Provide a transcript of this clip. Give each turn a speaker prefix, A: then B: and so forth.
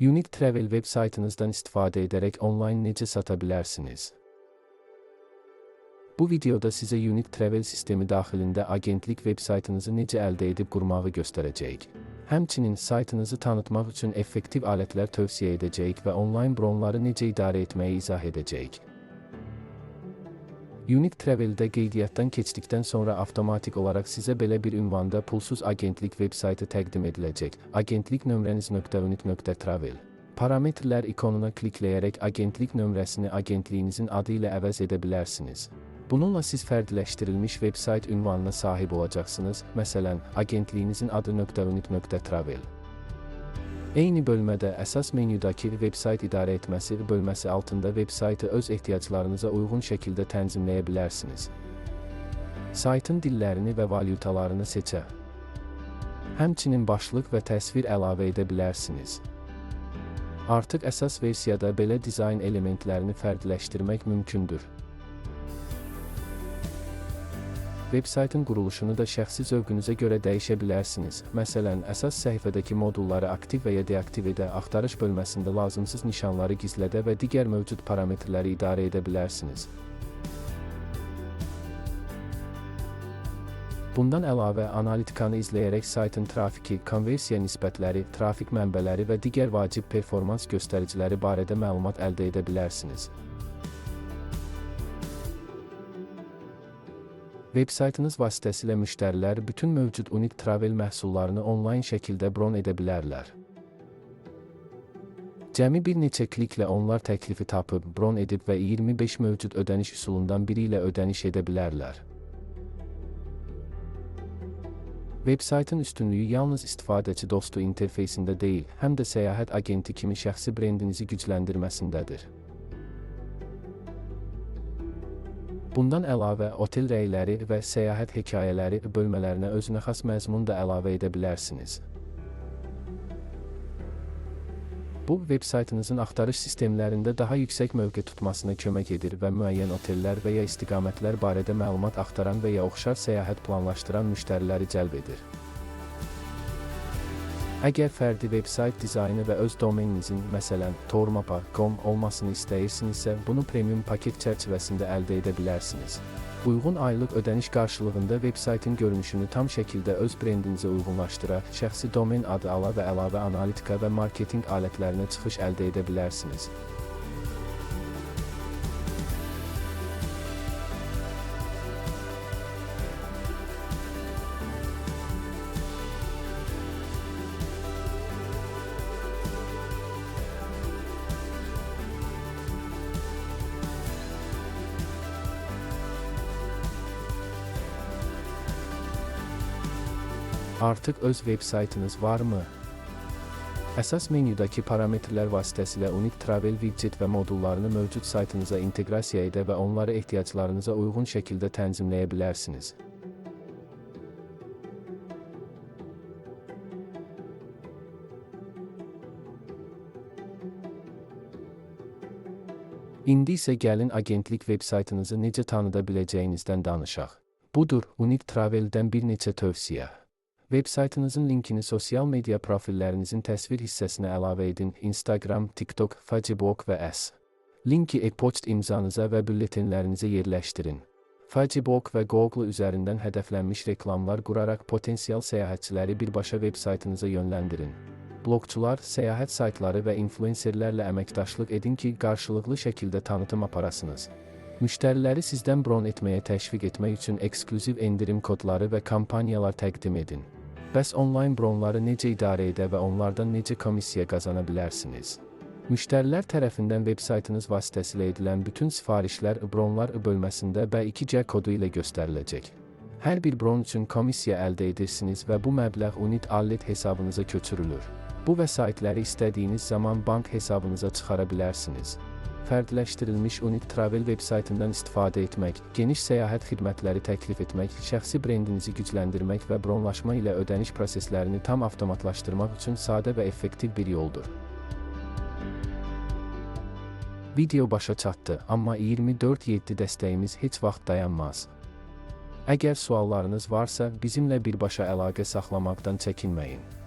A: Unique Travel web saytınızdan istifadə edərək onlayn necə sata bilərsiniz? Bu videoda sizə Unique Travel sistemi daxilində agentlik web saytınızı necə əldə edib qurmağı göstərəcəyik. Həmçinin saytınızı tanıtmaq üçün effektiv alətlər tövsiyə edəcəyik və onlayn bronları necə idarə etməyi izah edəcəyik. Unique Travel'də qeydiyyatdan keçdikdən sonra avtomatik olaraq sizə belə bir ünvanda pulsuz agentlik web saytı təqdim ediləcək. Agentlik nömrəniz.unique.travel. Parametrlər ikonuna klikləyərək agentlik nömrəsini agentliyinizin adı ilə əvəz edə bilərsiniz. Bununla siz fərdiləşdirilmiş web sayt ünvanına sahib olacaqsınız. Məsələn, agentliyinizin adı .unique.travel. Eyni bölmədə əsas menyudakı web sayt idarə etməsi bölməsi altında web saytı öz ehtiyaclarınıza uyğun şəkildə tənzimləyə bilərsiniz. Saytın dillərini və valyutalarını seçə. Həmçinin başlıq və təsvir əlavə edə bilərsiniz. Artıq əsas versiyada belə dizayn elementlərini fərdiləşdirmək mümkündür. Web saytın quruluşunu da şəxsi zövqünüzə görə dəyişə bilərsiniz. Məsələn, əsas səhifədəki modulları aktiv və ya deaktiv edə, axtarış bölməsində lazımsız nişanları gizlədə və digər mövcud parametrləri idarə edə bilərsiniz. Bundan əlavə, analitikanı izləyərək saytın trafiki, konversiya nisbətləri, trafik mənbələri və digər vacib performans göstəriciləri barədə məlumat əldə edə bilərsiniz. Web saytınız vasitəsilə müştərilər bütün mövcud Unique Travel məhsullarını onlayn şəkildə bron edə bilərlər. Cəmi bir neçə kliklə onlar təklifi tapıb, bron edib və 25 mövcud ödəniş üsulundan biri ilə ödəniş edə bilərlər. Web saytın üstünlüyü yalnız istifadəçi dostu interfeysində deyil, həm də səyahət agenti kimi şəxsi brendinizi gücləndirməsindədir. Bundan əlavə, otel rəyləri və səyahət hekayələri bölmələrinə özünəxas məzmun da əlavə edə bilərsiniz. Bu, web saytınızın axtarış sistemlərində daha yüksək mövqe tutmasına kömək edir və müəyyən otellər və ya istiqamətlər barədə məlumat axtaran və ya oxşar səyahət planlaşdıran müştəriləri cəlb edir. Əgər fərdi web sayt dizaynı və öz domeninizin, məsələn, tourmapa.com olmasını istəyirsinizsə, bunu premium paket çərçivəsində əldə edə bilərsiniz. Uyğun aylıq ödəniş qarşılığında web saytın görünüşünü tam şəkildə öz brendinizə uyğunlaşdıra, şəxsi domen adı ala və əlavə analitika və marketinq alətlərinə çıxış əldə edə bilərsiniz. Artıq öz web saytınız varmı? Əsas menyudakı parametrlər vasitəsilə Unique Travel widget və modullarını mövcud saytınıza inteqrasiya edə və onları ehtiyaclarınıza uyğun şəkildə tənzimləyə bilərsiniz. İndi isə gəlin agentlik web saytınızı necə tanıda biləcəyinizdən danışaq. Budur, Unique Travel'dən bir neçə tövsiyə. Web saytınızın linkini sosial media profillərinizin təsvir hissəsinə əlavə edin. Instagram, TikTok, Facebook və S. Linki e-poçt imzanıza və bülletenlərinizə yerləşdirin. Facebook və Google üzərindən hədəflənmiş reklamlar quraraq potensial səyahətçiləri birbaşa web saytınıza yönləndirin. Bloqçular, səyahət saytları və influencerlərlə əməkdaşlıq edin ki, qarşılıqlı şəkildə tanıtım aparasınız. Müştəriləri sizdən bron etməyə təşviq etmək üçün eksklüziv endirim kodları və kampaniyalar təqdim edin. Bəs onlayn bronları necə idarə edə və onlardan necə komissiya qazana bilərsiniz? Müştərilər tərəfindən web saytınız vasitəsilə edilən bütün sifarişlər bronlar bölməsində B2C kodu ilə göstəriləcək. Hər bir bron üçün komissiya əldə edirsiniz və bu məbləğ Unique Allet hesabınıza köçürülür. Bu vəsaitləri istədiyiniz zaman bank hesabınıza çıxara bilərsiniz. Fərdiləşdirilmiş Unique Travel web saytından istifadə etmək, geniş səyahət xidmətləri təklif etmək, şəxsi brendinizi gücləndirmək və bronlaşma ilə ödəniş proseslərini tam avtomatlaşdırmaq üçün sadə və effektiv bir yoldur. Video başa çatdı, amma 24/7 dəstəyimiz heç vaxt dayanmaz. Əgər suallarınız varsa, bizimlə birbaşa əlaqə saxlamaqdan çəkinməyin.